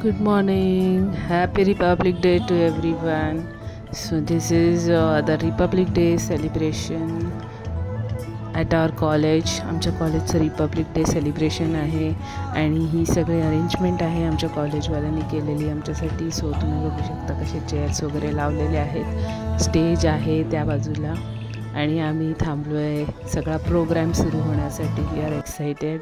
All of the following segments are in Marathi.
Good morning. Happy Republic Day to everyone. So this is the Republic Day celebration at our college. आमच्या कॉलेजचं रिपब्लिक डे सेलिब्रेशन आहे आणि ही सगळी अरेंजमेंट आहे आमच्या कॉलेजवाल्यांनी केलेली आमच्यासाठी. सो तुम्ही बघू शकता कसे चेअर्स वगैरे लावलेले आहेत, स्टेज आहे त्या बाजूला आणि आम्ही थांबलो आहे सगळा प्रोग्राम सुरू होण्यासाठी. We are excited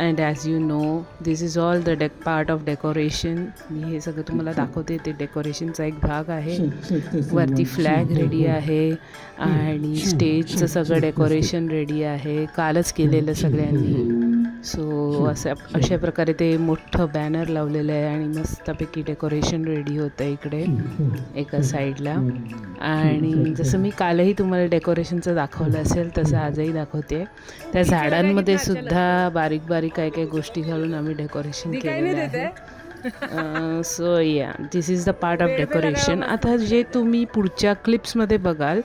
and as you know this is all the part of decoration. मी हे सगळं तुम्हाला दाखवते, ते डेकोरेशनचा एक भाग आहे. वरती फ्लॅग रेडी आहे आणि स्टेजचं सगळं डेकोरेशन रेडी आहे, कालच केलेलं सगळ्यांनी. सो अशा प्रकारे ते मोठं बॅनर लावलेलं आहे आणि मस्तपैकी डेकोरेशन रेडी होतं इकडे एका साईडला. आणि जसं मी कालही तुम्हाला डेकोरेशनचं दाखवलं असेल तसं आजही दाखवते. त्या झाडांमध्ये सुद्धा बारीक बारीक काही काही गोष्टी घालून आम्ही डेकोरेशन केलेलं आहे. So yeah this is the part of decoration. आता जे तुम्ही पुढच्या क्लिप्समध्ये बघाल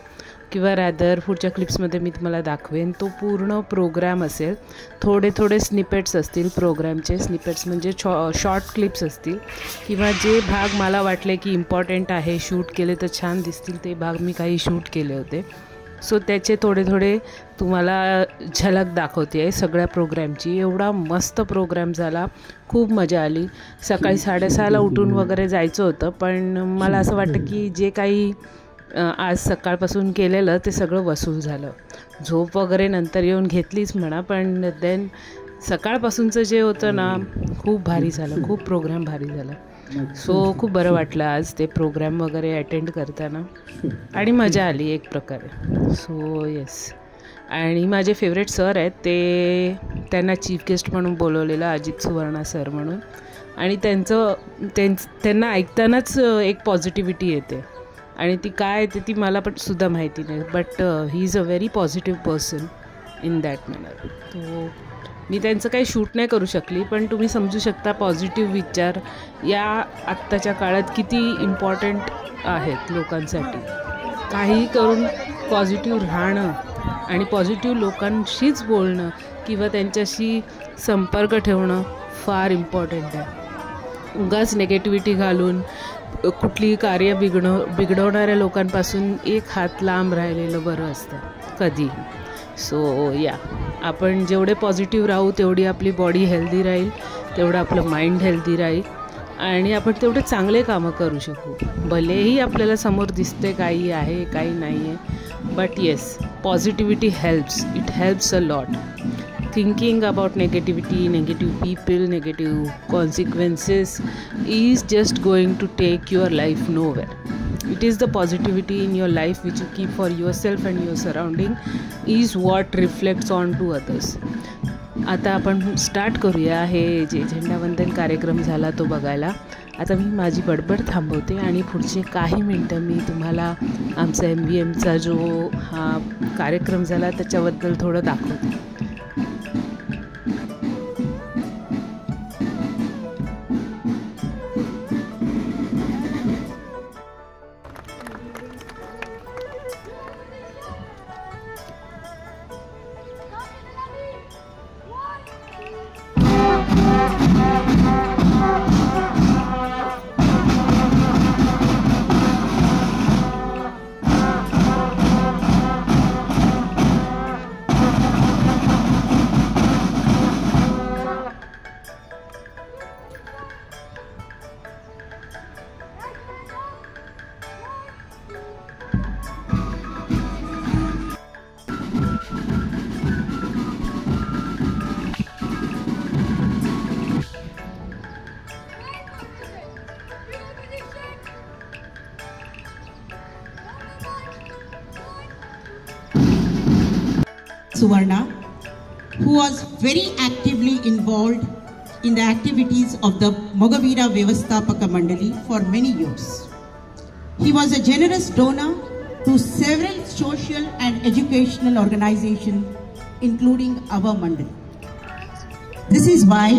किंवा रॅदर पुढच्या क्लिप्समध्ये मी तुम्हाला दाखवेन तो पूर्ण प्रोग्राम असेल. थोडे थोडे स्निपेट्स असतील प्रोग्रामचे. स्निपेट्स म्हणजे शॉर्ट क्लिप्स असतील किंवा जे भाग मला वाटले की इम्पॉर्टंट आहे, शूट केले तर छान दिसतील ते भाग मी काही शूट केले होते. सो त्याचे थोडे थोडे तुम्हाला झलक दाखवते आहे सगळ्या प्रोग्रामची. एवढा मस्त प्रोग्राम झाला, खूप मजा आली. सकाळी 6:30ला उठून वगैरे जायचं होतं, पण मला असं वाटतं की जे काही आज सकाळपासून केलेलं ते सगळं वसूल झालं. झोप वगैरे नंतर येऊन घेतलीच म्हणा, पण देन सकाळपासूनचं जे होतं ना खूप भारी झालं, खूप प्रोग्राम भारी झाला. सो खूप बरं वाटलं आज ते प्रोग्राम वगैरे अटेंड करताना आणि मजा आली एक प्रकारे. So yes. आणि माझे फेवरेट सर आहेत, त्यांना चीफ गेस्ट म्हणून बोलवलेलं, अजित सुवर्णा सर म्हणून. आणि त्यांना ऐकतानाच एक पॉझिटिव्हिटी येते आणि ती काय येते ती मला पण सुद्धा माहिती नाही, but he is a very positive person in that manner. तो मी त्यांचं काही शूट नाही करू शकली, पण तुम्ही समजू शकता पॉझिटिव्ह विचार या आत्ताच्या काळात किती इम्पॉर्टंट आहेत लोकांसाठी. काही करून पॉझिटिव्ह राहणं आणि पॉझिटिव्ह लोकांशीच बोलणं किंवा त्यांच्याशी संपर्क ठेवणं फार इम्पॉर्टंट आहे. उगाच नेगेटिव्हिटी घालून कुठलीही कार्य बिघडवणाऱ्या लोकांपासून एक हात लांब राहिलेलं बरं असतं कधीही. सो या आपण जेवढे पॉझिटिव्ह राहू तेवढी आपली बॉडी हेल्दी राहील, तेवढं आपलं माइंड हेल्दी राहील आणि आपण तेवढे चांगले कामं करू शकू. भलेही आपल्याला समोर दिसते काही आहे काही नाही आहे, but yes positivity helps. It helps a lot. Thinking about negativity, negative people, negative consequences is just going to take your life nowhere. It is the positivity in your life which you keep for yourself and your surrounding is what reflects on to others. आता आपण स्टार्ट करूया हे जे झेंडावंदन कार्यक्रम झाला तो बघायला. आता मी माझी बडबड थांबवते आणि पुढचे काही मिनटं मी तुम्हाला आमचा MVMचा जो हा कार्यक्रम झाला त्याच्याबद्दल थोडं दाखवते. Suvarna, who was very actively involved in the activities of the Mogavira Vyavasthapaka Mandali for many years. He was a generous donor to several social and educational organizations, including our Mandali. This is why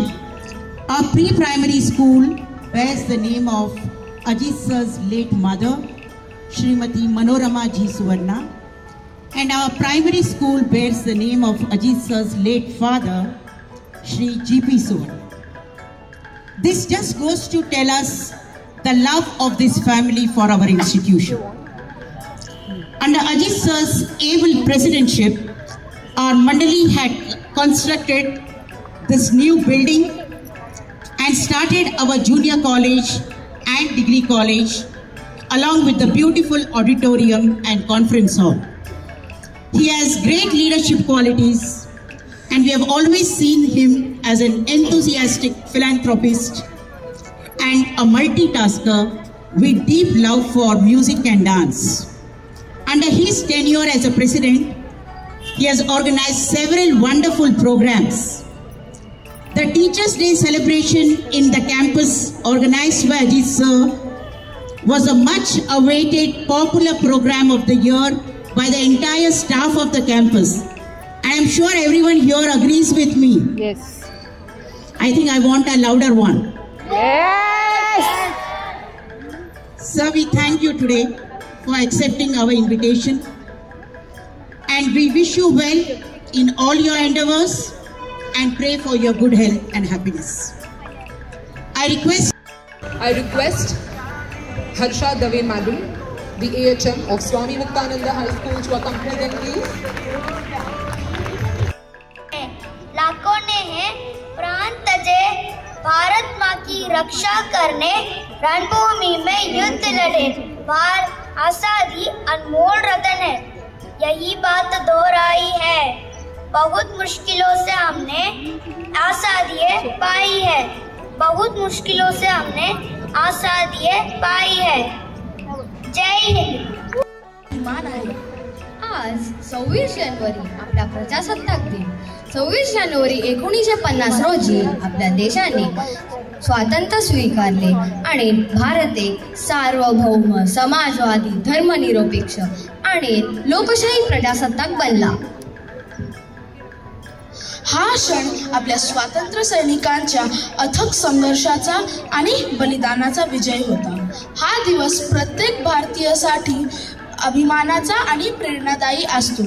our pre-primary school bears the name of Ajit Sir's late mother, Srimati Manorama Ji Suvarna, and our primary school bears the name of Ajit Sir's late father, Shri G.P. Suvarna. This just goes to tell us the love of this family for our institution. Under Ajit sir's able presidentship, our Mandali had constructed this new building and started our junior college and degree college along with the beautiful auditorium and conference hall. He has great leadership qualities and we have always seen him as an enthusiastic philanthropist and a multitasker with deep love for music and dance. Under his tenure as a president, he has organized several wonderful programs. The Teachers' Day celebration in the campus organized by Ajit sir was a much awaited popular program of the year by the entire staff of the campus. I am sure everyone here agrees with me. Yes. I think I want a louder one. Yes! Sir, we thank you today for accepting our invitation and we wish you well in all your endeavors and pray for your good health and happiness. I request Harsha Dave Madam, the AHM of Swami Vivekananda High School to accompany them, please. लाखों ने हैं प्राण तजे भारत माँ की रक्षा करने रणभूमि में युद्ध लड़े आजादी अनमोल रतन है यही बात दोहराई है बहुत मुश्किलों से हमने आजादी पाई है बहुत मुश्किलों से हमने आजादी पाई है जय हिंद आज 26 जानेवारी आपला प्रजासत्ताक दिन 26 जानेवारी 1950 रोजी आपल्या देशाने स्वातंत्र्य स्वीकारले आणि भारत एक सार्वभौम समाजवादी धर्मनिरपेक्ष आणि लोकशाही प्रजासत्ताक बनला. हा क्षण आपल्या स्वातंत्र्य सैनिकांच्या अथक संघर्षाचा आणि बलिदानाचा विजय होता. हा दिवस प्रत्येक भारतीयासाठी अभिमानाचा आणि प्रेरणादायी असतो.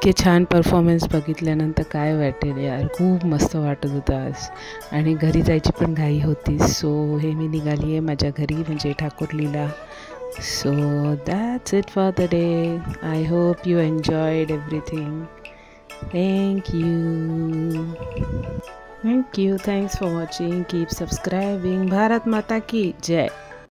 इतके छान परफॉर्मन्स बघितल्यानंतर काय वाटेल यार, खूप मस्त वाटत होतं आज. आणि घरी जायची पण घाई होती. सो हे मी निघाली आहे माझ्या घरी, म्हणजे ठाकुर्लीला. So that's it for the day. I hope you enjoyed everything. Thank you. Thanks for watching. Keep subscribing. Bharat Mata ki Jai.